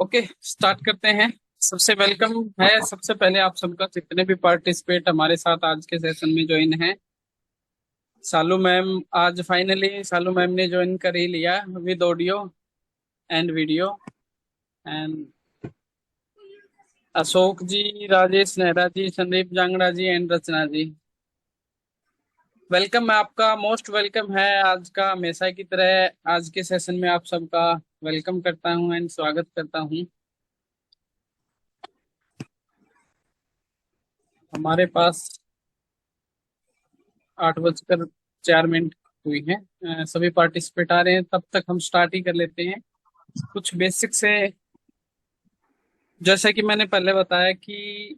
Okay, start करते हैं। सबसे वेलकम है। सबसे पहले आप सबका, जितने भी पार्टिसिपेट हमारे साथ आज के सेशन में ज्वाइन हैं। सालू मैम, आज फाइनली सालू मैम ने ज्वाइन कर ही लिया with audio and video. And Ashok ji, Rajesh Nehra ji, Sandeep Jangra ji and Rachna ji, welcome है आपका। मोस्ट वेलकम है आज का, हमेशा की तरह आज के सेशन में आप सबका वेलकम करता हूं एंड स्वागत करता हूं। हमारे पास 8:04 हुई है। सभी पार्टिसिपेट आ रहे हैं, तब तक हम स्टार्ट ही कर लेते हैं। कुछ बेसिक से, जैसा कि मैंने पहले बताया कि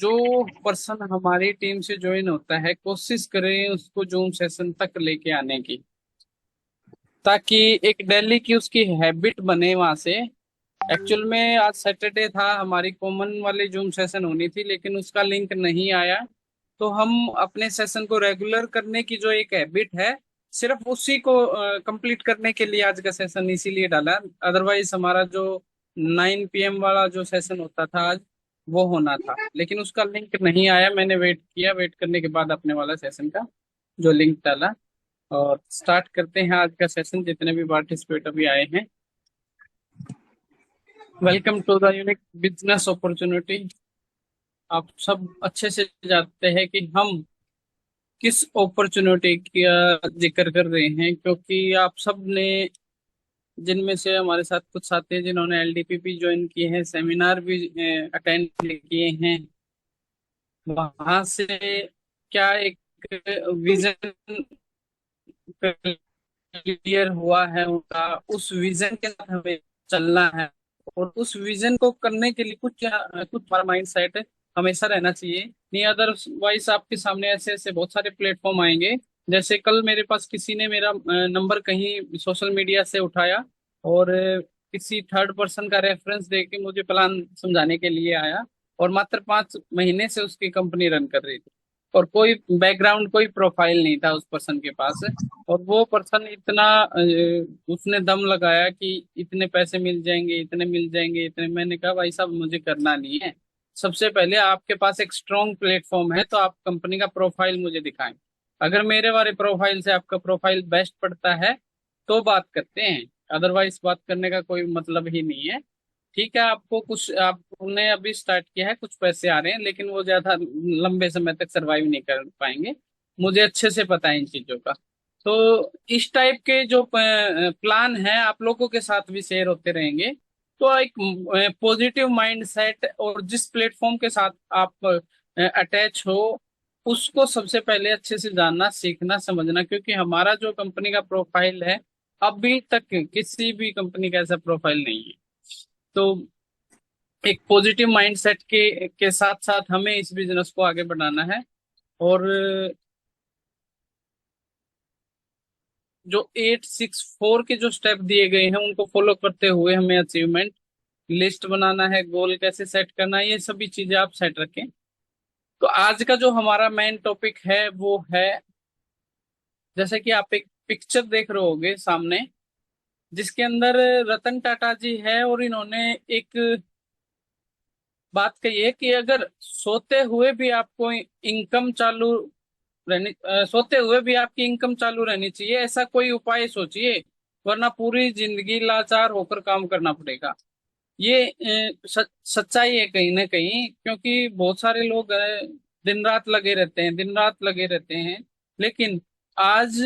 जो पर्सन हमारी टीम से ज्वाइन होता है, कोशिश करें उसको जूम सेशन तक लेके आने की, ताकि एक डेली की उसकी हैबिट बने वहां से। एक्चुअल में आज सैटरडे था, हमारी कॉमन वाली जूम सेशन होनी थी, लेकिन उसका लिंक नहीं आया। तो हम अपने सेशन को रेगुलर करने की जो एक हैबिट है, सिर्फ उसी को कंप्लीट करने के लिए आज का सेशन इसीलिए डाला। अदरवाइज हमारा जो 9 PM वाला जो सेशन होता था आज, वो होना था, लेकिन उसका लिंक नहीं आया। मैंने वेट किया, वेट करने के बाद अपने वाला सेशन का जो लिंक डाला। और स्टार्ट करते हैं आज का सेशन, जितने भी पार्टिसिपेट अभी आए हैं। Welcome to the unique business opportunity. आप सब अच्छे से जानते हैं कि हम किस अपॉर्चुनिटी का जिक्र कर रहे हैं, क्योंकि आप सब ने, जिनमें से हमारे साथ कुछ साथी हैं जिन्होंने एलडीपीपी ज्वाइन किए हैं, सेमिनार भी अटेंड किए हैं, वहां से क्या एक विजन क्लियर हुआ है उनका, उस विजन के साथ हमें चलना है। और उस विजन को करने के लिए कुछ कुछ हमारा माइंड सेट हमेशा रहना चाहिए। नहीं अदरवाइज आपके सामने ऐसे ऐसे बहुत सारे प्लेटफॉर्म आएंगे। जैसे कल मेरे पास किसी ने मेरा नंबर कहीं सोशल मीडिया से उठाया, और किसी थर्ड पर्सन का रेफरेंस दे के मुझे प्लान समझाने के लिए आया, और मात्र 5 महीने से उसकी कंपनी रन कर रही थी, और कोई बैकग्राउंड, कोई प्रोफाइल नहीं था उस पर्सन के पास। और वो पर्सन इतना उसने दम लगाया कि इतने पैसे मिल जाएंगे, इतने मिल जाएंगे, इतने। मैंने कहा भाई साहब, मुझे करना नहीं है। सबसे पहले आपके पास एक स्ट्रॉन्ग प्लेटफॉर्म है, तो आप कंपनी का प्रोफाइल मुझे दिखाएं। अगर मेरे वाले प्रोफाइल से आपका प्रोफाइल बेस्ट पड़ता है तो बात करते हैं, अदरवाइज बात करने का कोई मतलब ही नहीं है। ठीक है, आपको कुछ, आपने अभी स्टार्ट किया है, कुछ पैसे आ रहे हैं, लेकिन वो ज्यादा लंबे समय तक सरवाइव नहीं कर पाएंगे। मुझे अच्छे से पता है इन चीजों का। तो इस टाइप के जो प्लान है आप लोगों के साथ भी शेयर होते रहेंगे। तो एक पॉजिटिव माइंड सेट, और जिस प्लेटफॉर्म के साथ आप अटैच हो, उसको सबसे पहले अच्छे से जानना, सीखना, समझना, क्योंकि हमारा जो कंपनी का प्रोफाइल है, अभी तक किसी भी कंपनी का ऐसा प्रोफाइल नहीं है। तो एक पॉजिटिव माइंडसेट के साथ साथ हमें इस बिजनेस को आगे बढ़ाना है। और जो 864 के जो स्टेप दिए गए हैं, उनको फॉलो करते हुए हमें अचीवमेंट लिस्ट बनाना है, गोल कैसे सेट करना है, ये सभी चीजें आप सेट रखें। तो आज का जो हमारा मेन टॉपिक है वो है, जैसे कि आप एक पिक्चर देख रहे होगे सामने, जिसके अंदर रतन टाटा जी है, और इन्होंने एक बात कही है कि अगर सोते हुए भी आपको इनकम चालू सोते हुए भी आपकी इनकम चालू रहनी चाहिए, ऐसा कोई उपाय सोचिए, वरना पूरी जिंदगी लाचार होकर काम करना पड़ेगा। ये सच्चाई है कहीं ना कहीं, क्योंकि बहुत सारे लोग दिन रात लगे रहते हैं, दिन रात लगे रहते हैं। लेकिन आज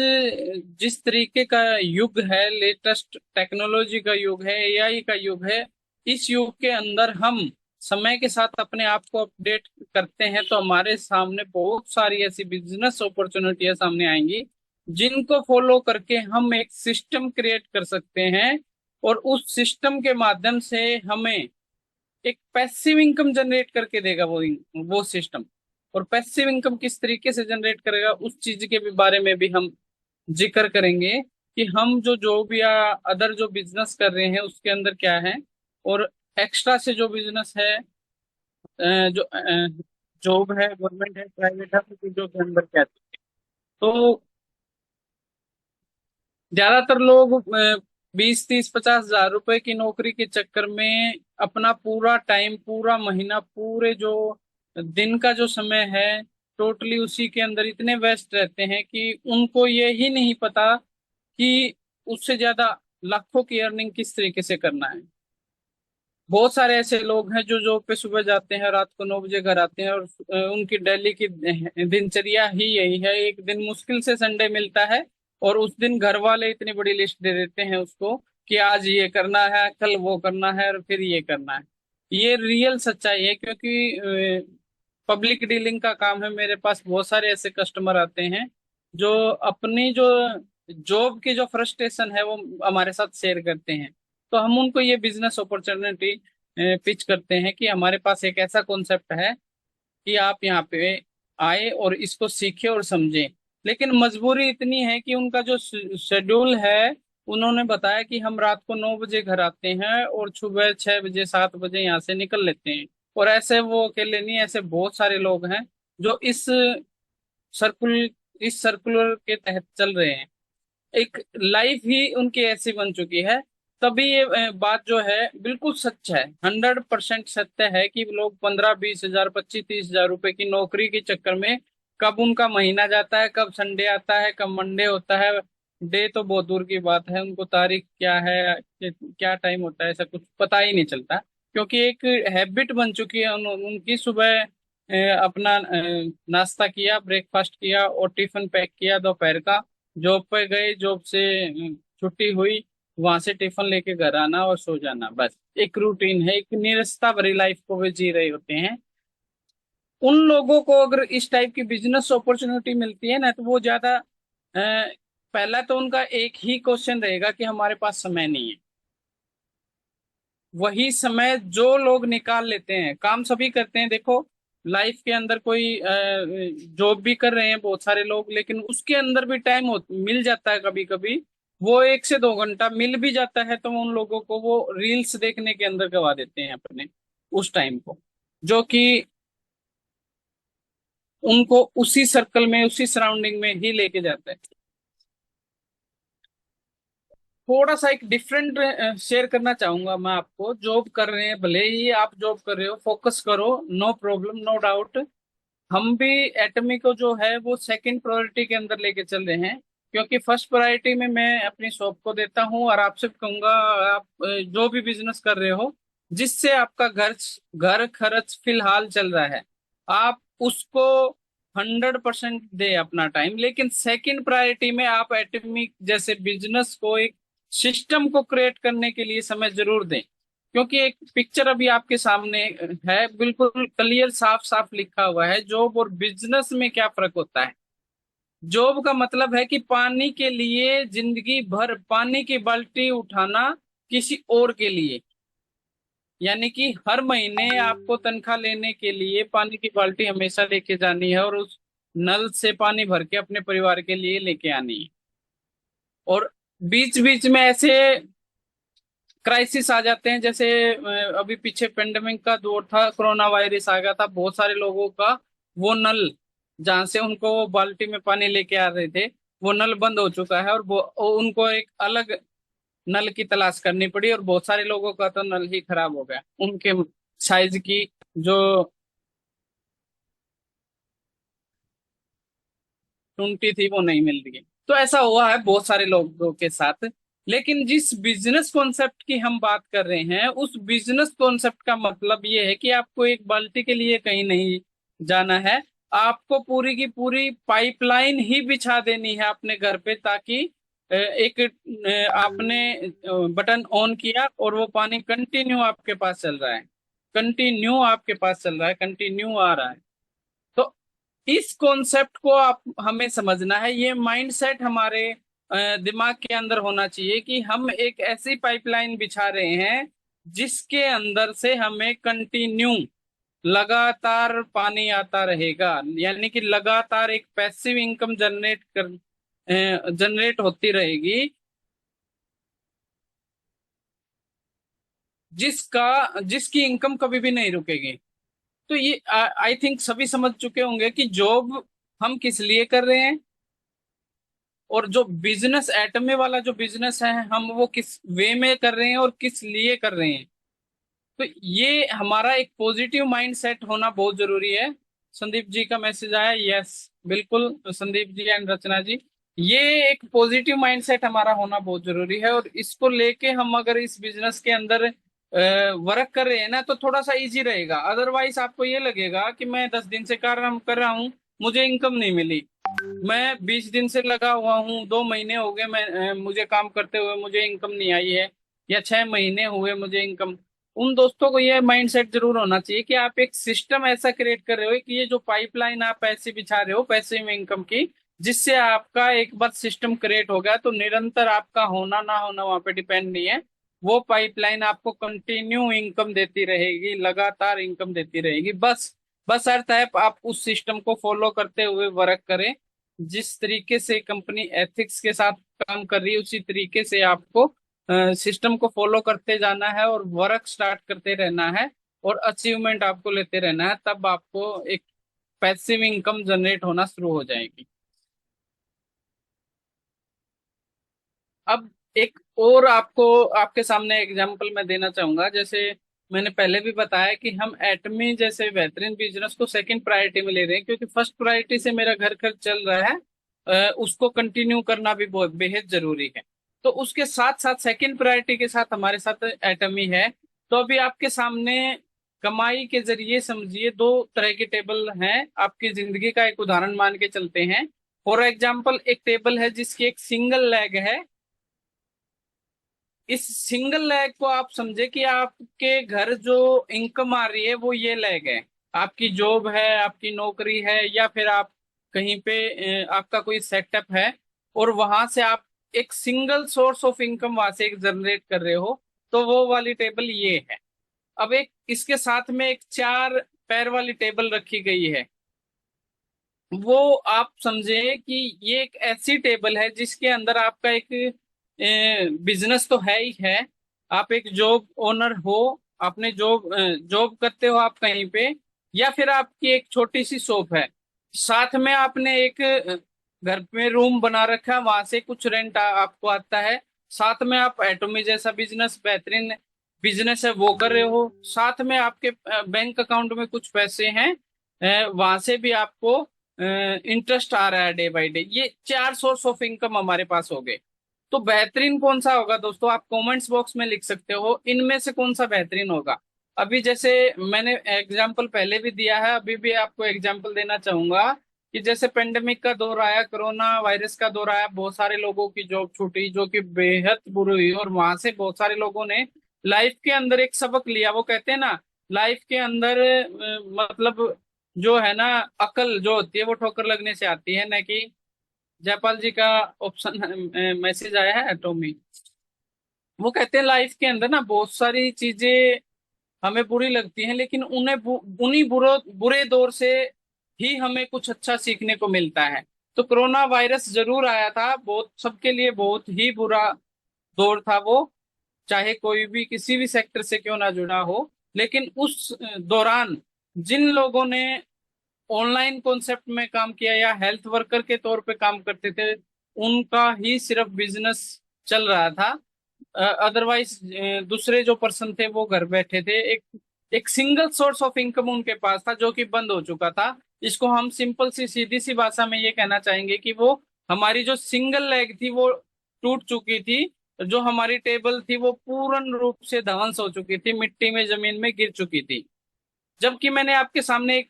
जिस तरीके का युग है, लेटेस्ट टेक्नोलॉजी का युग है, एआई का युग है, इस युग के अंदर हम समय के साथ अपने आप को अपडेट करते हैं, तो हमारे सामने बहुत सारी ऐसी बिजनेस अपॉर्चुनिटियां सामने आएंगी, जिनको फॉलो करके हम एक सिस्टम क्रिएट कर सकते हैं। और उस सिस्टम के माध्यम से हमें एक पैसिव इनकम जनरेट करके देगा वो सिस्टम। और पैसिव इनकम किस तरीके से जनरेट करेगा, उस चीज के भी बारे में भी हम जिक्र करेंगे कि हम जो भी अदर जो बिजनेस कर रहे हैं उसके अंदर क्या है, और एक्स्ट्रा से जो बिजनेस है, जो जॉब है, गवर्नमेंट है, प्राइवेट है, तो चीजों के अंदर क्या है। तो ज्यादातर लोग 20, 30, 50 हजार रुपए की नौकरी के चक्कर में अपना पूरा टाइम, पूरा महीना, पूरे जो दिन का जो समय है, टोटली उसी के अंदर इतने व्यस्त रहते हैं कि उनको ये ही नहीं पता कि उससे ज्यादा लाखों की अर्निंग किस तरीके से करना है। बहुत सारे ऐसे लोग हैं जो जॉब पे सुबह जाते हैं, रात को 9 बजे घर आते हैं, और उनकी डेली की दिनचर्या ही यही है। एक दिन मुश्किल से संडे मिलता है, और उस दिन घर वाले इतनी बड़ी लिस्ट दे देते हैं उसको कि आज ये करना है, कल वो करना है, और फिर ये करना है। ये रियल सच्चाई है, क्योंकि पब्लिक डीलिंग का काम है। मेरे पास बहुत सारे ऐसे कस्टमर आते हैं जो अपनी जो जॉब की जो फ्रस्ट्रेशन है वो हमारे साथ शेयर करते हैं। तो हम उनको ये बिजनेस अपॉर्चुनिटी पिच करते हैं कि हमारे पास एक ऐसा कॉन्सेप्ट है कि आप यहाँ पे आए और इसको सीखें और समझें। लेकिन मजबूरी इतनी है कि उनका जो शेड्यूल है, उन्होंने बताया कि हम रात को 9 बजे घर आते हैं और सुबह 6 बजे 7 बजे यहाँ से निकल लेते हैं। और ऐसे वो अकेले नहीं, ऐसे बहुत सारे लोग हैं जो सर्कुल इस सर्कुलर के तहत चल रहे हैं। एक लाइफ ही उनकी ऐसी बन चुकी है। तभी ये बात जो है बिल्कुल सच है, 100% सत्य है कि लोग 15, 20 हजार, 25, 30 हजार रुपए की नौकरी के चक्कर में कब उनका महीना जाता है, कब संडे आता है, कब मंडे होता है। डे तो बहुत दूर की बात है, उनको तारीख क्या है, क्या टाइम होता है, ऐसा कुछ पता ही नहीं चलता। क्योंकि एक हैबिट बन चुकी है उनकी। सुबह अपना नाश्ता किया, ब्रेकफास्ट किया और टिफिन पैक किया दोपहर का, जॉब पे गए, जॉब से छुट्टी हुई, वहां से टिफिन लेके घर आना और सो जाना, बस एक रूटीन है। एक निरस्ता भरी लाइफ को वे जी रहे होते हैं। उन लोगों को अगर इस टाइप की बिजनेस अपॉर्चुनिटी मिलती है ना, तो वो ज्यादा पहला तो उनका एक ही क्वेश्चन रहेगा कि हमारे पास समय नहीं है। वही समय जो लोग निकाल लेते हैं, काम सभी करते हैं देखो, लाइफ के अंदर कोई जॉब भी कर रहे हैं बहुत सारे लोग, लेकिन उसके अंदर भी टाइम मिल जाता है कभी कभी। वो 1 से 2 घंटा मिल भी जाता है, तो उन लोगों को वो रील्स देखने के अंदर गवा देते हैं अपने उस टाइम को, जो कि उनको उसी सर्कल में, उसी सराउंडिंग में ही लेके जाता है। थोड़ा सा एक डिफरेंट शेयर करना चाहूंगा मैं आपको। जॉब कर रहे हैं, भले ही आप जॉब कर रहे हो, फोकस करो, नो प्रॉब्लम, नो डाउट। हम भी एटमी को जो है वो सेकंड प्रायोरिटी के अंदर लेके चल रहे हैं, क्योंकि फर्स्ट प्रायोरिटी में मैं अपनी शॉप को देता हूँ। और आपसे कहूंगा, आप जो भी बिजनेस कर रहे हो, जिससे आपका घर घर खर्च फिलहाल चल रहा है, आप उसको 100% दे अपना टाइम। लेकिन सेकंड प्रायोरिटी में आप एटमी जैसे बिजनेस को, एक सिस्टम को क्रिएट करने के लिए समय जरूर दें। क्योंकि एक पिक्चर अभी आपके सामने है, बिल्कुल क्लियर, साफ साफ लिखा हुआ है जॉब और बिजनेस में क्या फर्क होता है। जॉब का मतलब है कि पानी के लिए जिंदगी भर पानी की बाल्टी उठाना किसी और के लिए, यानी कि हर महीने आपको तनख्वाह लेने के लिए पानी की बाल्टी हमेशा लेके जानी है, और उस नल से पानी भर के अपने परिवार के लिए लेके आनी है। और बीच बीच में ऐसे क्राइसिस आ जाते हैं, जैसे अभी पीछे पेंडेमिक का दौर था, कोरोना वायरस आ गया था, बहुत सारे लोगों का वो नल जहां से उनको वो बाल्टी में पानी लेके आ रहे थे, वो नल बंद हो चुका है, और वो उनको एक अलग नल की तलाश करनी पड़ी। और बहुत सारे लोगों का तो नल ही खराब हो गया, उनके साइज की जो टूंटी थी वो नहीं मिल रही है। तो ऐसा हुआ है बहुत सारे लोगों के साथ। लेकिन जिस बिजनेस कॉन्सेप्ट की हम बात कर रहे हैं, उस बिजनेस कॉन्सेप्ट का मतलब ये है कि आपको एक बाल्टी के लिए कहीं नहीं जाना है। आपको पूरी की पूरी पाइपलाइन ही बिछा देनी है अपने घर पे, ताकि एक आपने बटन ऑन किया और वो पानी कंटिन्यू आपके पास चल रहा है, कंटिन्यू आपके पास चल रहा है, कंटिन्यू आ रहा है। तो इस कॉन्सेप्ट को आप हमें समझना है। ये माइंडसेट हमारे दिमाग के अंदर होना चाहिए कि हम एक ऐसी पाइपलाइन बिछा रहे हैं जिसके अंदर से हमें कंटिन्यू लगातार पानी आता रहेगा, यानी कि लगातार एक पैसिव इनकम जनरेट होती रहेगी, जिसकी इनकम कभी भी नहीं रुकेगी। तो ये आई थिंक सभी समझ चुके होंगे कि जॉब हम किस लिए कर रहे हैं। और जो बिजनेस एटमी वाला जो बिजनेस है हम वो किस वे में कर रहे हैं और किस लिए कर रहे हैं। तो ये हमारा एक पॉजिटिव माइंड सेट होना बहुत जरूरी है। संदीप जी का मैसेज आया, यस बिल्कुल संदीप जी एंड रचना जी, ये एक पॉजिटिव माइंड सेट हमारा होना बहुत जरूरी है। और इसको लेके हम अगर इस बिजनेस के अंदर वर्क कर रहे हैं ना तो थोड़ा सा इजी रहेगा। अदरवाइज आपको ये लगेगा कि मैं 10 दिन से काम कर रहा हूँ, मुझे इनकम नहीं मिली। मैं 20 दिन से लगा हुआ हूँ, 2 महीने हो गए मैं मुझे काम करते हुए मुझे इनकम नहीं आई है, या 6 महीने हुए मुझे इनकम। उन दोस्तों को ये माइंडसेट जरूर होना चाहिए कि आप एक सिस्टम ऐसा क्रिएट कर रहे हो कि ये जो पाइपलाइन आप पैसे बिछा रहे हो पैसे में इनकम की, जिससे आपका एक बार सिस्टम क्रिएट हो गया तो निरंतर आपका होना ना होना वहां पे डिपेंड नहीं है। वो पाइपलाइन आपको कंटिन्यू इनकम देती रहेगी, लगातार इनकम देती रहेगी। बस बस अर्थ है आप उस सिस्टम को फॉलो करते हुए वर्क करें। जिस तरीके से कंपनी एथिक्स के साथ काम कर रही है उसी तरीके से आपको सिस्टम को फॉलो करते जाना है और वर्क स्टार्ट करते रहना है और अचीवमेंट आपको लेते रहना है, तब आपको एक पैसिव इनकम जनरेट होना शुरू हो जाएगी। अब एक और आपको आपके सामने एग्जांपल मैं देना चाहूंगा। जैसे मैंने पहले भी बताया कि हम एटमी जैसे बेहतरीन बिजनेस को सेकंड प्रायोरिटी में ले रहे हैं, क्योंकि फर्स्ट प्रायोरिटी से मेरा घर खर्च चल रहा है, उसको कंटिन्यू करना भी बहुत बेहद जरूरी है। तो उसके साथ साथ सेकंड प्रायोरिटी के साथ हमारे साथ एटमी है। तो अभी आपके सामने कमाई के जरिए समझिए दो तरह के टेबल हैं। आपकी जिंदगी का एक उदाहरण मान के चलते हैं। फॉर एग्जाम्पल एक टेबल है जिसकी एक सिंगल लेग है। इस सिंगल लेग को आप समझे कि आपके घर जो इनकम आ रही है वो ये लेग है। आपकी जॉब है, आपकी नौकरी है, या फिर आप कहीं पे आपका कोई सेटअप है और वहां से आप एक सिंगल सोर्स ऑफ इनकम वहां से जनरेट कर रहे हो, तो वो वाली टेबल ये है। अब एक इसके साथ में एक 4 पैर वाली टेबल रखी गई है। वो आप समझे कि ये एक ऐसी टेबल है जिसके अंदर आपका एक बिजनेस तो है ही है। आप एक जॉब ओनर हो, आपने जॉब जॉब करते हो आप कहीं पे, या फिर आपकी एक छोटी सी शॉप है। साथ में आपने एक घर में रूम बना रखा है, वहां से कुछ रेंट आपको आता है। साथ में आप एटोमी जैसा बिजनेस बेहतरीन बिजनेस है वो कर रहे हो। साथ में आपके बैंक अकाउंट में कुछ पैसे हैं, वहां से भी आपको इंटरेस्ट आ रहा है डे बाय डे। ये 4 सोर्स ऑफ इनकम हमारे पास हो गए। तो बेहतरीन कौन सा होगा दोस्तों, आप कमेंट्स बॉक्स में लिख सकते हो इनमें से कौन सा बेहतरीन होगा। अभी जैसे मैंने एग्जांपल पहले भी दिया है, अभी भी आपको एग्जांपल देना चाहूंगा कि जैसे पेंडेमिक का दौर आया, कोरोना वायरस का दौर आया, बहुत सारे लोगों की जॉब छूटी जो कि बेहद बुरी हुई, और वहां से बहुत सारे लोगों ने लाइफ के अंदर एक सबक लिया। वो कहते हैं ना, लाइफ के अंदर मतलब जो है ना, अकल जो होती है वो ठोकर लगने से आती है, न कि जयपाल जी का ऑप्शन मैसेज आया है टॉमी। वो कहते हैं लाइफ के अंदर ना बहुत सारी चीजें हमें बुरी लगती हैं, लेकिन उन्हीं बुरे दौर से ही हमें कुछ अच्छा सीखने को मिलता है। तो कोरोना वायरस जरूर आया था, बहुत सबके लिए बहुत ही बुरा दौर था वो, चाहे कोई भी किसी भी सेक्टर से क्यों ना जुड़ा हो। लेकिन उस दौरान जिन लोगों ने ऑनलाइन कॉन्सेप्ट में काम किया या हेल्थ वर्कर के तौर पे काम करते थे, उनका ही सिर्फ बिजनेस चल रहा था। अदरवाइज दूसरे जो पर्सन थे वो घर बैठे थे। एक सिंगल सोर्स ऑफ इनकम उनके पास था जो कि बंद हो चुका था। इसको हम सिंपल सी सीधी सी भाषा में ये कहना चाहेंगे कि वो हमारी जो सिंगल लेग थी वो टूट चुकी थी। जो हमारी टेबल थी वो पूर्ण रूप से ध्वंस हो चुकी थी, मिट्टी में जमीन में गिर चुकी थी। जबकि मैंने आपके सामने एक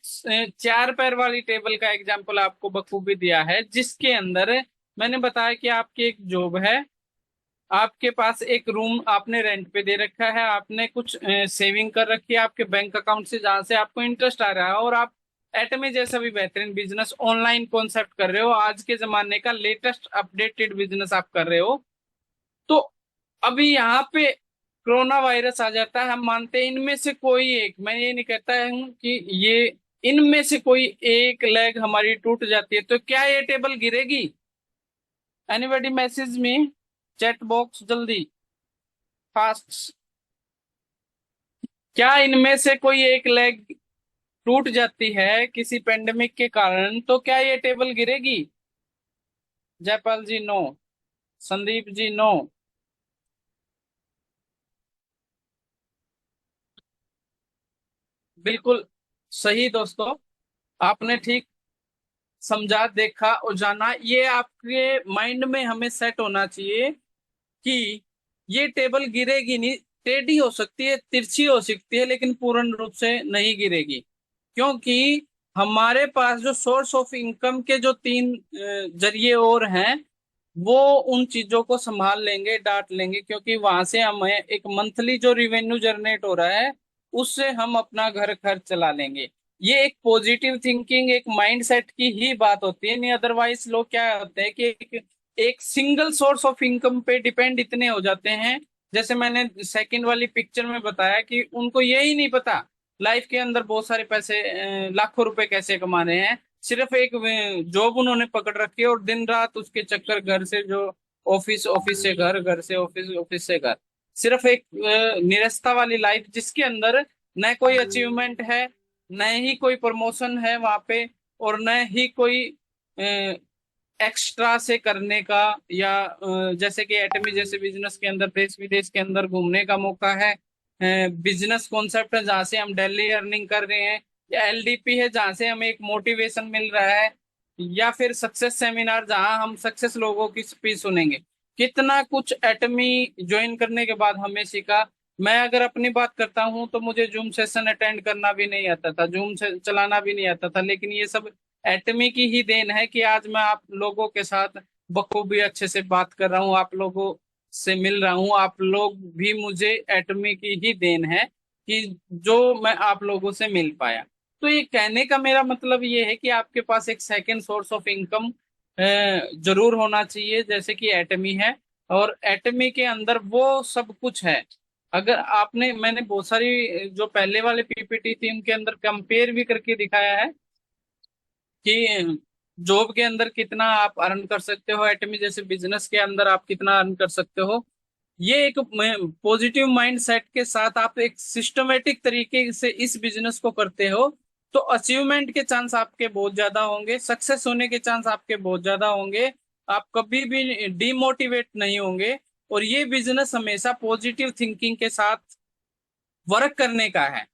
4 पैर वाली टेबल का एग्जाम्पल आपको बखूबी दिया है, जिसके अंदर मैंने बताया कि आपकी एक जॉब है, आपके पास एक रूम आपने रेंट पे दे रखा है, आपने कुछ सेविंग कर रखी है आपके बैंक अकाउंट से जहां से आपको इंटरेस्ट आ रहा है, और आप एटमी जैसा भी बेहतरीन बिजनेस ऑनलाइन कॉन्सेप्ट कर रहे हो, आज के जमाने का लेटेस्ट अपडेटेड बिजनेस आप कर रहे हो। तो अभी यहाँ पे कोरोना वायरस आ जाता है, हम मानते हैं इनमें से कोई एक, मैं ये नहीं कहता हूँ कि ये इनमें से कोई एक लेग हमारी टूट जाती है तो क्या ये टेबल गिरेगी? एनीबॉडी मैसेज में चैट बॉक्स जल्दी फास्ट। क्या इनमें से कोई एक लेग टूट जाती है किसी पेंडेमिक के कारण तो क्या ये टेबल गिरेगी? जयपाल जी नो। संदीप जी नो। बिल्कुल सही दोस्तों, आपने ठीक समझा, देखा और जाना। ये आपके माइंड में हमें सेट होना चाहिए कि ये टेबल गिरेगी नहीं, टेढ़ी हो सकती है, तिरछी हो सकती है, लेकिन पूर्ण रूप से नहीं गिरेगी। क्योंकि हमारे पास जो सोर्स ऑफ इनकम के जो तीन जरिए और हैं, वो उन चीजों को संभाल लेंगे, डांट लेंगे, क्योंकि वहां से हमें एक मंथली जो रिवेन्यू जनरेट हो रहा है, उससे हम अपना घर खर्च चला लेंगे। ये एक पॉजिटिव थिंकिंग, एक माइंडसेट की ही बात होती है। नहीं अदरवाइज लोग क्या होते हैं कि एक सिंगल सोर्स ऑफ इनकम पे डिपेंड इतने हो जाते हैं। जैसे मैंने सेकंड वाली पिक्चर में बताया कि उनको यही नहीं पता लाइफ के अंदर बहुत सारे पैसे, लाखों रुपए कैसे कमाने हैं। सिर्फ एक जॉब उन्होंने पकड़ रखी है और दिन रात उसके चक्कर, घर से जो ऑफिस, ऑफिस से घर, घर से ऑफिस, ऑफिस से घर। सिर्फ एक निरस्ता वाली लाइफ, जिसके अंदर न कोई अचीवमेंट है, न ही कोई प्रमोशन है वहां पे, और न ही कोई एक्स्ट्रा से करने का, या जैसे कि एटमी जैसे बिजनेस के अंदर देश विदेश के अंदर घूमने का मौका है। बिजनेस कॉन्सेप्ट है जहाँ से हम डेली अर्निंग कर रहे हैं, या एलडीपी है जहाँ से हमें एक मोटिवेशन मिल रहा है, या फिर सक्सेस सेमिनार जहाँ हम सक्सेस लोगों की स्पीच सुनेंगे। कितना कुछ एटमी ज्वाइन करने के बाद हमें सीखा। मैं अगर अपनी बात करता हूँ तो मुझे जूम सेशन अटेंड करना भी नहीं आता था, जूम से चलाना भी नहीं आता था, लेकिन ये सब एटमी की ही देन है कि आज मैं आप लोगों के साथ बखूबी अच्छे से बात कर रहा हूँ, आप लोगों से मिल रहा हूँ। आप लोग भी मुझे एटमी की ही देन है कि जो मैं आप लोगों से मिल पाया। तो ये कहने का मेरा मतलब ये है कि आपके पास एक सेकंड सोर्स ऑफ इनकम जरूर होना चाहिए, जैसे कि एटमी है। और एटमी के अंदर वो सब कुछ है। अगर आपने, मैंने बहुत सारी जो पहले वाले पीपीटी थी उनके अंदर कंपेयर भी करके दिखाया है कि जॉब के अंदर कितना आप अर्न कर सकते हो, एटमी जैसे बिजनेस के अंदर आप कितना अर्न कर सकते हो। ये एक पॉजिटिव माइंड सेट के साथ आप एक सिस्टमेटिक तरीके से इस बिजनेस को करते हो, तो अचीवमेंट के चांस आपके बहुत ज्यादा होंगे, सक्सेस होने के चांस आपके बहुत ज्यादा होंगे। आप कभी भी डिमोटिवेट नहीं होंगे। और ये बिजनेस हमेशा पॉजिटिव थिंकिंग के साथ वर्क करने का है,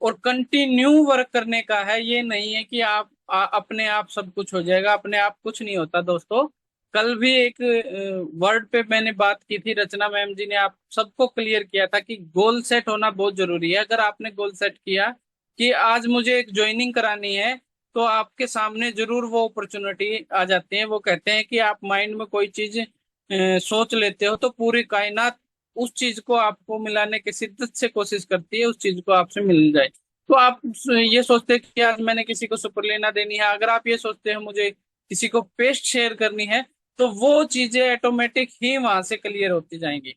और कंटिन्यू वर्क करने का है। ये नहीं है कि आप अपने आप सब कुछ हो जाएगा, अपने आप कुछ नहीं होता दोस्तों। कल भी एक वर्ड पे मैंने बात की थी, रचना मैम जी ने आप सबको क्लियर किया था कि गोल सेट होना बहुत जरूरी है। अगर आपने गोल सेट किया कि आज मुझे एक ज्वाइनिंग करानी है, तो आपके सामने जरूर वो अपॉर्चुनिटी आ जाती है। वो कहते हैं कि आप माइंड में कोई चीज सोच लेते हो तो पूरी कायनात उस चीज को आपको मिलाने की शिद्दत से कोशिश करती है, उस चीज को आपसे मिल जाए। तो आप ये सोचते हैं कि आज मैंने किसी को सुपर लेना देनी है, अगर आप ये सोचते हैं मुझे किसी को पेस्ट शेयर करनी है, तो वो चीजें ऑटोमेटिक ही वहां से क्लियर होती जाएंगी।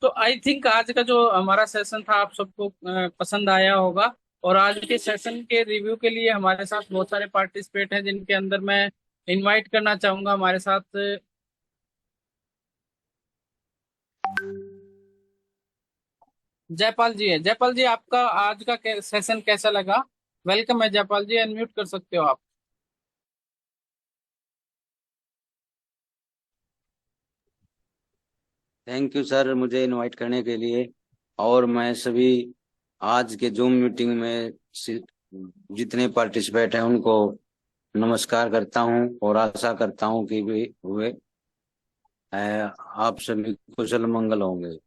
तो आई थिंक आज का जो हमारा सेशन था आप सबको पसंद आया होगा। और आज के सेशन के रिव्यू के लिए हमारे साथ बहुत सारे पार्टिसिपेट हैं, जिनके अंदर मैं इनवाइट करना चाहूंगा हमारे साथ। जयपाल जी है। जयपाल जी, आपका आज का सेशन कैसा लगा? वेलकम है जयपाल जी, अनम्यूट कर सकते हो आप। थैंक यू सर, मुझे इनवाइट करने के लिए। और मैं सभी आज के जूम मीटिंग में जितने पार्टिसिपेट हैं उनको नमस्कार करता हूं, और आशा करता हूं कि भी हुए आप सभी कुशल मंगल होंगे।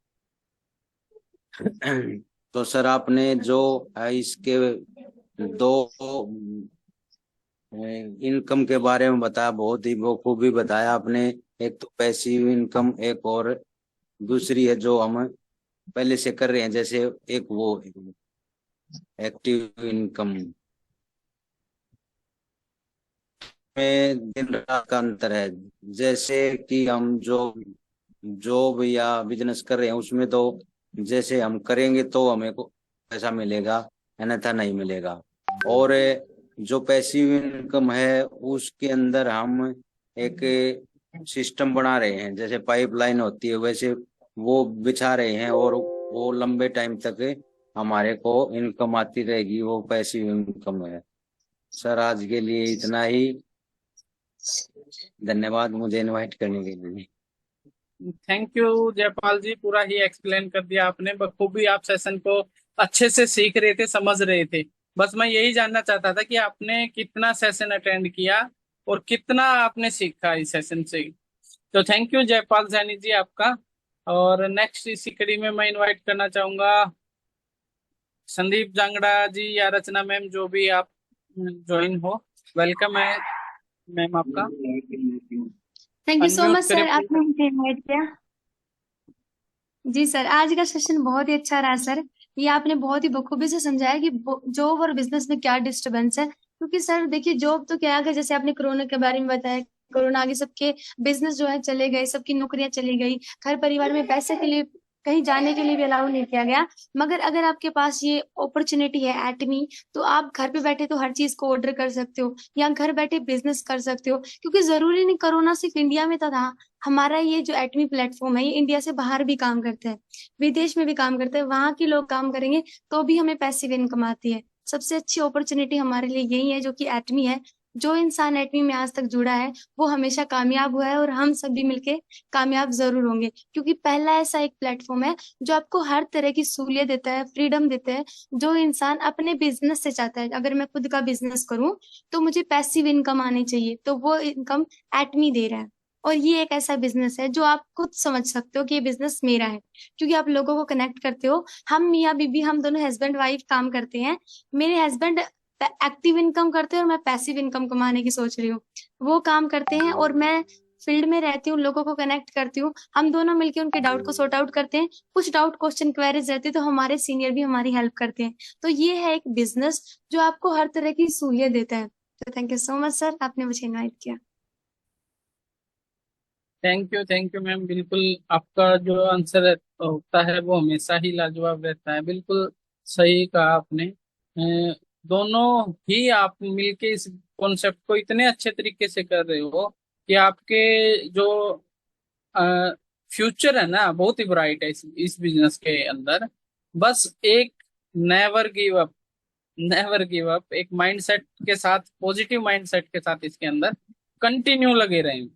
तो सर, आपने जो इसके दो इनकम के बारे में बताया, बहुत ही बखूबी बताया आपने। एक तो पैसिव इनकम, एक और दूसरी है जो हम पहले से कर रहे हैं, जैसे एक वो एक्टिव इनकम में दिन रात का अंतर है। जैसे कि हम जो जॉब या बिजनेस कर रहे हैं उसमें तो जैसे हम करेंगे तो हमें को पैसा मिलेगा, अन्यथा नहीं मिलेगा। और जो पैसिव इनकम है उसके अंदर हम एक सिस्टम बना रहे हैं, जैसे पाइपलाइन होती है वैसे वो बिछा रहे हैं, और वो लंबे टाइम तक हमारे को इनकम आती रहेगी, वो पैसिव इनकम है। सर, आज के लिए इतना ही। धन्यवाद मुझे इनवाइट करने के लिए। थैंक यू जयपाल जी, पूरा ही एक्सप्लेन कर दिया आपने बखूबी। आप सेशन को अच्छे से सीख रहे थे, समझ रहे थे। बस मैं यही जानना चाहता था कि आपने कितना सेशन अटेंड किया और कितना आपने सीखा इस सेशन से। तो थैंक यू जयपाल सैनी जी आपका। और नेक्स्ट इसी कड़ी में मैं इनवाइट करना चाहूंगा संदीप जांगड़ा जी या रचना मैम, जो भी आप ज्वाइन हो। वेलकम है मैम आपका। Thank you so unmute much करें सर, प्लीज। आपने मुझे इनवाइट किया। जी सर, आज का सेशन बहुत ही अच्छा रहा सर। ये आपने बहुत ही बखूबी से समझाया कि जॉब और बिजनेस में क्या डिस्टरबेंस है। क्योंकि सर देखिए, जॉब तो क्या है, जैसे आपने कोरोना के बारे में बताया, कोरोना आगे सबके बिजनेस जो है चले गए, सबकी नौकरियां चली गई, घर परिवार में पैसे के लिए कहीं जाने के लिए भी अलाउ नहीं किया गया। मगर अगर आपके पास ये अपॉर्चुनिटी है एटमी, तो आप घर पे बैठे तो हर चीज को ऑर्डर कर सकते हो या घर बैठे बिजनेस कर सकते हो। क्योंकि जरूरी नहीं कोरोना सिर्फ इंडिया में था। हमारा ये जो एटमी प्लेटफॉर्म है, ये इंडिया से बाहर भी काम करता है, विदेश में भी काम करते हैं। वहां के लोग काम करेंगे तो भी हमें पैसिव इनकम आती है। सबसे अच्छी अपॉर्चुनिटी हमारे लिए यही है, जो कि एटमी है। जो इंसान एटमी में आज तक जुड़ा है वो हमेशा कामयाब हुआ है, और हम सभी मिलके कामयाब जरूर होंगे। क्योंकि पहला ऐसा एक प्लेटफॉर्म है जो आपको हर तरह की सहूलियत देता है, फ्रीडम देता है। जो इंसान अपने बिजनेस से चाहता है, अगर मैं खुद का बिजनेस करूं तो मुझे पैसिव इनकम आनी चाहिए, तो वो इनकम एटमी दे रहा है। और ये एक ऐसा बिजनेस है जो आप खुद समझ सकते हो कि ये बिजनेस मेरा है, क्योंकि आप लोगों को कनेक्ट करते हो। हम मियाँ बीबी, हम दोनों हस्बैंड वाइफ काम करते हैं। मेरे हस्बैंड एक्टिव इनकम करते हैं और मैं पैसिव इनकम कमाने की सोच रही हूँ। वो काम करते हैं और मैं फील्ड में रहती हूँ, लोगों को कनेक्ट करती हूँ। हम दोनों मिलकर उनके डाउट को सॉर्ट आउट करते हैं। कुछ डाउट क्वेश्चन क्वेरीज रहती है तो हमारे सीनियर भी हमारी हेल्प करते हैं। तो ये है एक बिजनेस जो आपको हर तरह की सहूलियत देता है। तो thank you so much sir, आपने मुझे इनवाइट किया। Thank you ma'am. बिल्कुल आपका जो आंसर होता है वो हमेशा ही लाजवाब रहता है। बिल्कुल सही कहा आपने। दोनों ही आप मिलके इस कॉन्सेप्ट को इतने अच्छे तरीके से कर रहे हो कि आपके जो फ्यूचर है ना, बहुत ही ब्राइट है इस बिजनेस के अंदर। बस एक never give up, never give up एक माइंडसेट के साथ, पॉजिटिव माइंडसेट के साथ इसके अंदर कंटिन्यू लगे रहें।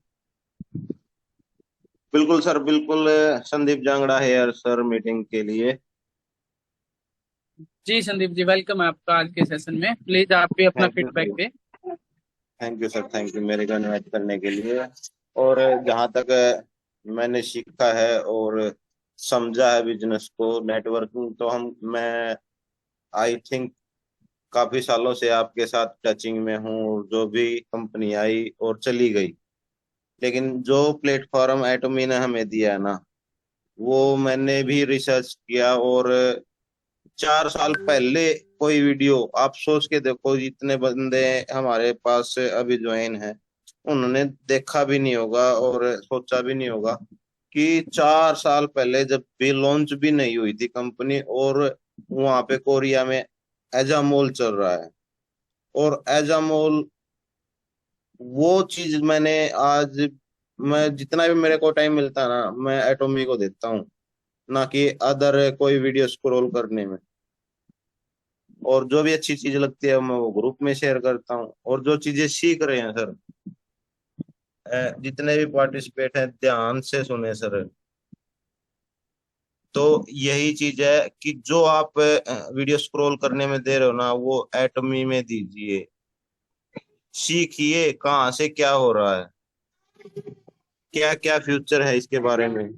बिल्कुल सर, बिल्कुल। संदीप जांगड़ा है यार सर, मीटिंग के लिए। जी संदीप जी, वेलकम है आपका आज के सेशन में। प्लीज आप भी अपना थैंक यू फीडबैक सर। दें। Thank you sir, thank you मेरे को इनवाइट करने के लिए। और जहाँ तक मैंने सीखा है और समझा है बिजनेस को, नेटवर्किंग तो मैं आई थिंक काफी सालों से आपके साथ टचिंग में हूँ। जो भी कंपनी आई और चली गई, लेकिन जो प्लेटफॉर्म एटमी ने हमें दिया है ना, वो मैंने भी रिसर्च किया। और 4 साल पहले कोई वीडियो आप सोच के देखो, जितने बंदे हमारे पास से अभी ज्वाइन हैं, उन्होंने देखा भी नहीं होगा और सोचा भी नहीं होगा कि 4 साल पहले जब भी लॉन्च भी नहीं हुई थी कंपनी, और वहां पे कोरिया में एजा मॉल चल रहा है। और एजा मॉल, वो चीज मैंने आज, मैं जितना भी मेरे को टाइम मिलता है ना, मैं एटोमी को देता हूँ, ना कि अदर कोई वीडियो स्क्रॉल करने में। और जो भी अच्छी चीज लगती है मैं वो ग्रुप में शेयर करता हूँ। और जो चीजें सीख रहे हैं सर, जितने भी पार्टिसिपेट हैं ध्यान से सुने सर। तो यही चीज है कि जो आप वीडियो स्क्रॉल करने में दे रहे हो ना, वो एटमी में दीजिए। सीखिए कहाँ से क्या हो रहा है, क्या क्या फ्यूचर है इसके बारे में।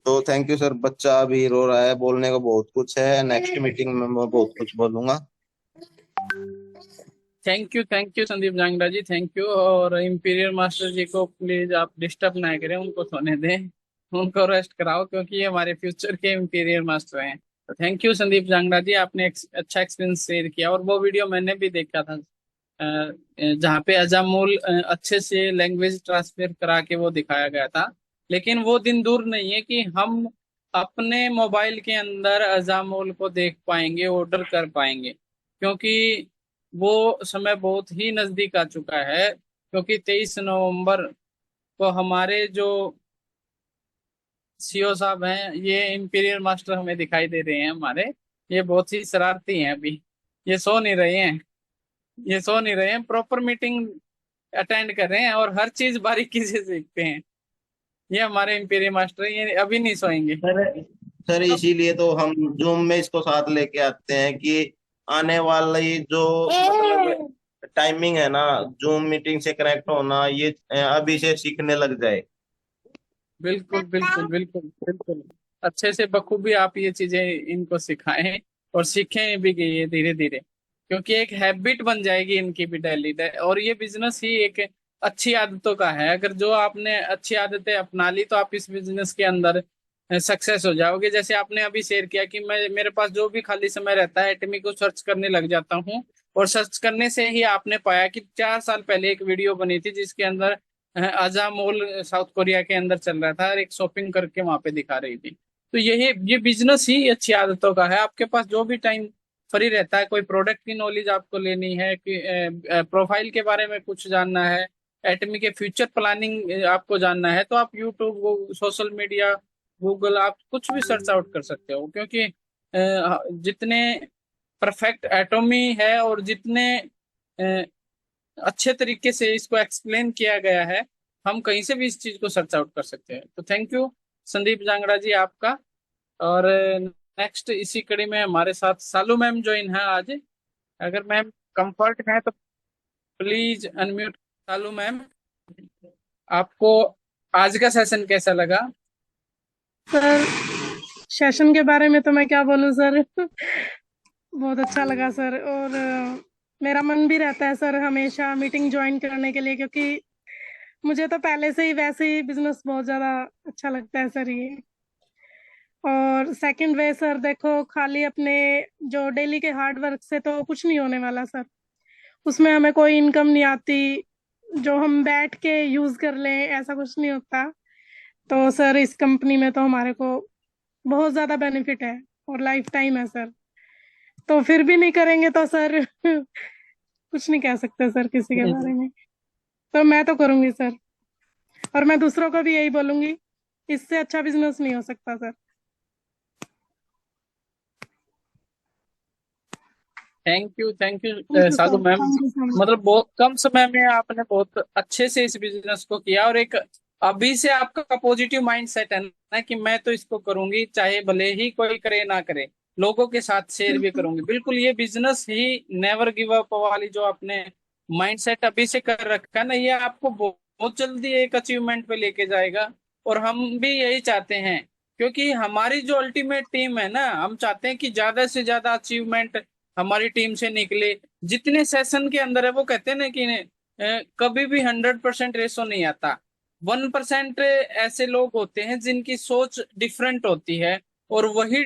तो थैंक यू सर। बच्चा अभी रो रहा है, बोलने को बहुत कुछ है, नेक्स्ट मीटिंग में मैं बहुत कुछ बोलूंगा। Thank you Sandeep Jangra ji, thank you. और इंपीरियल मास्टर जी को प्लीज आप डिस्टर्ब ना करें, उनको सोने दें, उनको रेस्ट कराओ, क्योंकि ये हमारे फ्यूचर के इंपीरियल मास्टर हैं। तो थैंक यू संदीप जांगड़ा जी, आपने अच्छा एक्सपीरियंस शेयर किया। और वो वीडियो मैंने भी देखा था जहाँ पे अजामुल अच्छे से लैंग्वेज ट्रांसफर करा के वो दिखाया गया था। लेकिन वो दिन दूर नहीं है कि हम अपने मोबाइल के अंदर अजामुल को देख पाएंगे, ऑर्डर कर पाएंगे। क्योंकि वो समय बहुत ही नजदीक आ चुका है। क्योंकि 23 नवंबर को हमारे जो सीओ साहब हैं, ये इंपीरियल मास्टर हमें दिखाई दे रहे हैं हमारे। ये बहुत ही शरारती हैं, अभी ये सो नहीं रहे हैं। ये सो नहीं रहे हैं, प्रॉपर मीटिंग अटेंड कर रहे हैं और हर चीज बारीकी से सीखते हैं। ये हमारे इंपीरियल मास्टर है, ये अभी नहीं सोएंगे। सर सर इसीलिए तो हम जूम में इसको साथ लेके आते हैं कि आने वाली जो मतलब टाइमिंग है ना, जूम मीटिंग से कनेक्ट होना, ये अभी से सीखने लग जाए। बिल्कुल बिल्कुल बिल्कुल बिल्कुल। अच्छे से बखूबी आप ये चीजें इनको सिखाएं और सीखें भी ये धीरे धीरे, क्योंकि एक हैबिट बन जाएगी इनकी भी डेली। और ये बिजनेस ही एक अच्छी आदतों का है। अगर जो आपने अच्छी आदतें अपना ली तो आप इस बिजनेस के अंदर सक्सेस हो जाओगे। जैसे आपने अभी शेयर किया कि मैं, मेरे पास जो भी खाली समय रहता है एटमी को सर्च करने लग जाता हूँ। और सर्च करने से ही आपने पाया कि 4 साल पहले एक वीडियो बनी थी जिसके अंदर अजा मॉल साउथ कोरिया के अंदर चल रहा था और एक शॉपिंग करके वहां पे दिखा रही थी। तो ये बिजनेस ही अच्छी आदतों का है। आपके पास जो भी टाइम फ्री रहता है, कोई प्रोडक्ट की नॉलेज आपको लेनी है कि प्रोफाइल के बारे में कुछ जानना है, एटमी के फ्यूचर प्लानिंग आपको जानना है, तो आप यूट्यूब, सोशल मीडिया, गूगल, आप कुछ भी सर्च आउट कर सकते हो। क्योंकि जितने परफेक्ट एटॉमी है और जितने अच्छे तरीके से इसको एक्सप्लेन किया गया है, हम कहीं से भी इस चीज को सर्च आउट कर सकते हैं। तो थैंक यू संदीप जांगड़ा जी आपका। और नेक्स्ट इसी कड़ी में हमारे साथ सालू मैम ज्वाइन है आज। अगर मैम कंफर्ट है तो प्लीज अनम्यूट। सालू मैम, आपको आज का सेशन कैसा लगा? सर सेशन के बारे में तो मैं क्या बोलूं सर। बहुत अच्छा लगा सर। और मेरा मन भी रहता है सर हमेशा मीटिंग ज्वाइन करने के लिए, क्योंकि मुझे तो पहले से ही वैसे ही बिजनेस बहुत ज्यादा अच्छा लगता है सर ये। और सेकंड वे सर, देखो खाली अपने जो डेली के हार्ड वर्क से तो कुछ नहीं होने वाला सर। उसमें हमें कोई इनकम नहीं आती जो हम बैठ के यूज कर लें, ऐसा कुछ नहीं होता। तो सर इस कंपनी में तो हमारे को बहुत ज्यादा बेनिफिट है और लाइफ टाइम है सर। तो फिर भी नहीं करेंगे तो सर कुछ नहीं कह सकते सर किसी के बारे में। तो मैं तो करूंगी सर, और मैं दूसरों को भी यही बोलूंगी, इससे अच्छा बिजनेस नहीं हो सकता sir. Thank you thank you Sadhu sir, ma'am. Thank you so much. मतलब बहुत कम समय में आपने बहुत अच्छे से इस बिजनेस को किया, और एक अभी से आपका पॉजिटिव माइंड सेट है ना कि मैं तो इसको करूंगी, चाहे भले ही कोई करे ना करे, लोगों के साथ शेयर भी करूंगी। बिल्कुल, ये business he never give up वाली जो आपने माइंड सेट अभी से कर रखा है ना, ये आपको बहुत जल्दी एक अचीवमेंट पे लेके जाएगा। और हम भी यही चाहते हैं, क्योंकि हमारी जो अल्टीमेट टीम है ना, हम चाहते हैं कि ज्यादा से ज्यादा अचीवमेंट हमारी टीम से निकले। जितने सेशन के अंदर है, वो कहते हैं ना कि कभी भी 100% रेशो नहीं आता। 1% ऐसे लोग होते हैं जिनकी सोच डिफरेंट होती है, और वही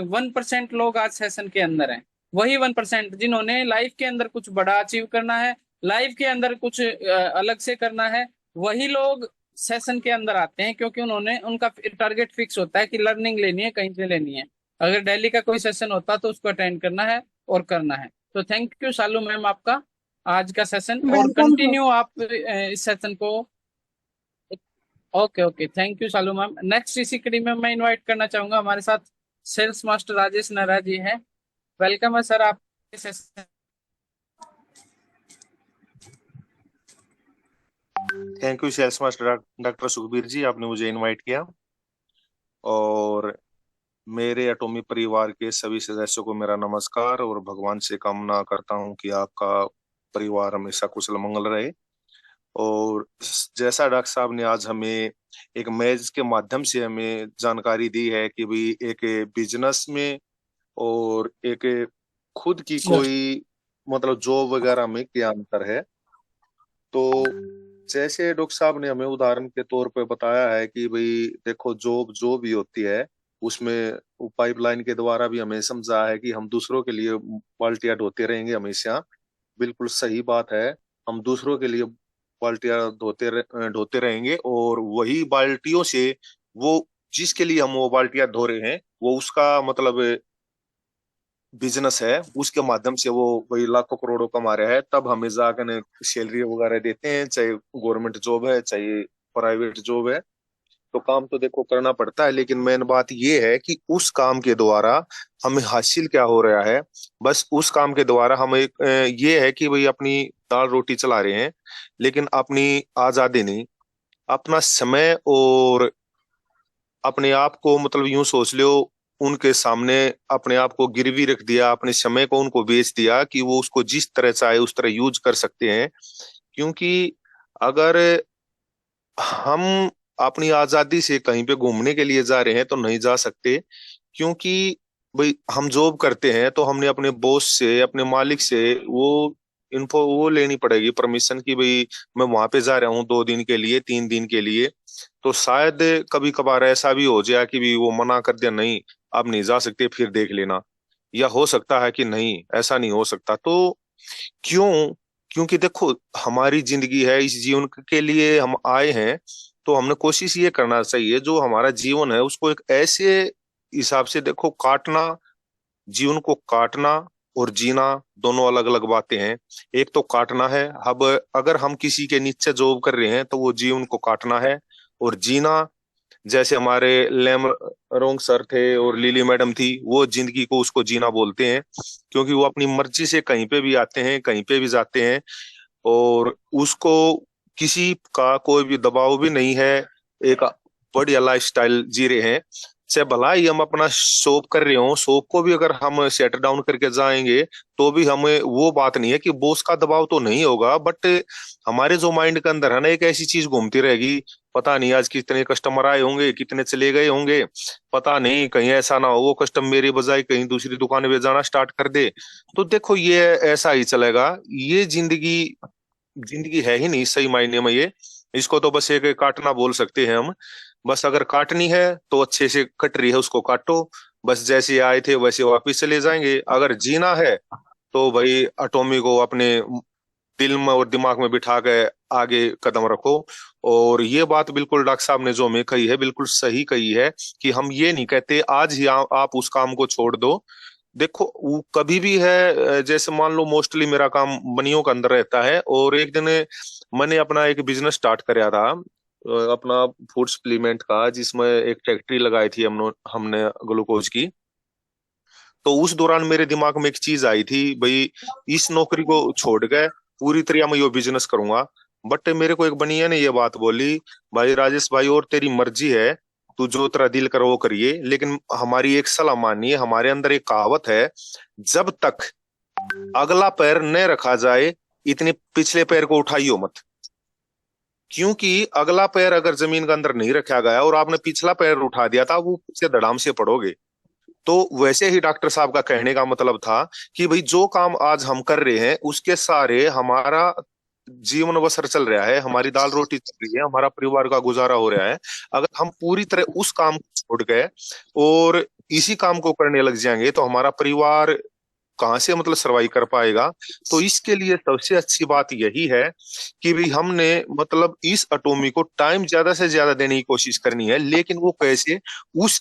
1% लोग आज सेशन के अंदर हैं। वही 1% जिन्होंने लाइफ के अंदर कुछ बड़ा अचीव करना है, लाइफ के अंदर कुछ अलग से करना है, वही लोग सेशन के अंदर आते हैं। क्योंकि उन्होंने, उनका टारगेट फिक्स होता है कि लर्निंग लेनी है, कहीं से लेनी है। अगर डेली का कोई सेशन होता तो उसको अटेंड करना है और करना है। तो थैंक यू शालू मैम आपका आज का सेशन, और वेलकम सर। कंटिन्यू आप इस सेशन को। Okay okay, thank you Shalu ma'am. Next इसी कड़ी में मैं इनवाइट करना चाहूंगा, हमारे साथ सेल्स मास्टर राजेश नारा जी हैं। वेलकम है सर आप session. Thank you sales master doctor Sukhbir ji, आपने मुझे इनवाइट किया। और मेरे एटॉमी परिवार के सभी सदस्यों को मेरा नमस्कार, और भगवान से कामना करता हूं कि आपका परिवार हमेशा कुशल मंगल रहे। और जैसा डॉक्टर साहब ने आज हमें एक मैच के माध्यम से हमें जानकारी दी है कि भाई एक बिजनेस में और एक खुद की कोई मतलब जॉब वगैरह में क्या अंतर है। तो जैसे डॉक्टर साहब ने हमें उदाहरण के तौर पे बताया है कि भाई देखो, जॉब जो भी होती है उसमें पाइपलाइन के द्वारा भी हमें समझा है कि हम दूसरों के लिए बाल्टियां ढोते रहेंगे हमेशा। बिल्कुल सही बात है, हम दूसरों के लिए बाल्टियां ढोते रहेंगे, और वही बाल्टियों से वो जिसके लिए हम वो बाल्टियां धो रहे हैं वो उसका मतलब बिजनेस है, उसके माध्यम से वो वही लाखों करोड़ों कमा रहा है। तब हमें जाकर सैलरी वगैरह देते हैं, चाहे गवर्नमेंट जॉब है चाहे प्राइवेट जॉब है। तो काम तो देखो करना पड़ता है, लेकिन मेन बात ये है कि उस काम के द्वारा हमें हासिल क्या हो रहा है। बस उस काम के द्वारा हम एक ये है कि भाई अपनी दाल रोटी चला रहे हैं, लेकिन अपनी आजादी नहीं, अपना समय और अपने आप को, मतलब यूं सोच लो, उनके सामने अपने आप को गिरवी रख दिया, अपने समय को उनको बेच दिया कि वो उसको जिस तरह चाहे उस तरह यूज कर सकते हैं। क्योंकि अगर हम अपनी आजादी से कहीं पे घूमने के लिए जा रहे हैं तो नहीं जा सकते, क्योंकि भाई हम जॉब करते हैं तो हमने अपने बॉस से, अपने मालिक से वो इन्फो वो लेनी पड़ेगी, परमिशन की भाई मैं वहां पे जा रहा हूँ 2 दिन के लिए, 3 दिन के लिए। तो शायद कभी कभार ऐसा भी हो जाए कि भी वो मना कर दिया, नहीं आप नहीं जा सकते, फिर देख लेना। या हो सकता है कि नहीं, ऐसा नहीं हो सकता। तो क्यों? क्योंकि देखो हमारी जिंदगी है, इस जीवन के लिए हम आए हैं, तो हमने कोशिश ये करना चाहिए जो हमारा जीवन है उसको एक ऐसे हिसाब से देखो, काटना, जीवन को काटना और जीना दोनों अलग अलग बातें हैं। एक तो काटना है, अब अगर हम किसी के नीचे जॉब कर रहे हैं तो वो जीवन को काटना है। और जीना, जैसे हमारे लेम रोंग सर थे और लिली मैडम थी, वो जिंदगी को उसको जीना बोलते हैं, क्योंकि वो अपनी मर्जी से कहीं पे भी आते हैं, कहीं पे भी जाते हैं, और उसको किसी का कोई भी दबाव भी नहीं है, एक बढ़िया लाइफस्टाइल जी रहे हैं। चाहे भला ही हम अपना शॉप कर रहे हो, शॉप को भी अगर हम सेट डाउन करके जाएंगे तो भी हमें वो बात नहीं है कि बॉस का दबाव तो नहीं होगा, बट हमारे जो माइंड के अंदर है ना, एक ऐसी चीज घूमती रहेगी, पता नहीं आज कितने कस्टमर आए होंगे, कितने चले गए होंगे, पता नहीं कहीं ऐसा ना हो वो कस्टमर मेरे बजाय कहीं दूसरी दुकान पे जाना स्टार्ट कर दे। तो देखो ये ऐसा ही चलेगा। ये जिंदगी जिंदगी है ही नहीं सही मायने में ये। इसको तो बस एक काटना बोल सकते हैं हम। बस अगर काटनी है तो अच्छे से कट रही है उसको काटो, बस जैसे आए थे वैसे वापिस चले जाएंगे। अगर जीना है तो भाई एटॉमी को अपने दिल में और दिमाग में बिठा के आगे कदम रखो। और ये बात बिल्कुल डॉक्टर साहब ने जो हमें कही है बिल्कुल सही कही है, कि हम ये नहीं कहते आज ही आप उस काम को छोड़ दो। देखो वो कभी भी है, जैसे मान लो मोस्टली मेरा काम बनियों के अंदर रहता है, और एक दिन मैंने अपना एक बिजनेस स्टार्ट कराया था, अपना फूड सप्लीमेंट का, जिसमें एक फैक्ट्री लगाई थी हमने ग्लूकोज की। तो उस दौरान मेरे दिमाग में एक चीज आई थी, भाई इस नौकरी को छोड़ के पूरी तरह मैं ये बिजनेस करूंगा। बट मेरे को एक बनिया ने ये बात बोली, भाई राजेश भाई और तेरी मर्जी है, तू जो तेरा दिल कर वो करिए, लेकिन हमारी एक सलाह मानिए। हमारे अंदर एक कहावत है, जब तक अगला पैर न रखा जाए इतने पिछले पैर को उठाइयो मत। क्योंकि अगला पैर अगर जमीन के अंदर नहीं रखा गया और आपने पिछला पैर उठा दिया था, वो पीछे धड़ाम से पड़ोगे। तो वैसे ही डॉक्टर साहब का कहने का मतलब था कि भाई जो काम आज हम कर रहे हैं उसके सारे हमारा जीवन बसर चल रहा है, हमारी दाल रोटी चल रही है, हमारा परिवार का गुजारा हो रहा है। अगर हम पूरी तरह उस काम को छोड़ गए और इसी काम को करने लग जाएंगे तो हमारा परिवार कहाँ से मतलब सरवाइव कर पाएगा। तो इसके लिए सबसे अच्छी बात यही है कि भाई हमने मतलब इस एटॉमी को टाइम ज्यादा से ज्यादा देने की कोशिश करनी है, लेकिन वो कैसे, उस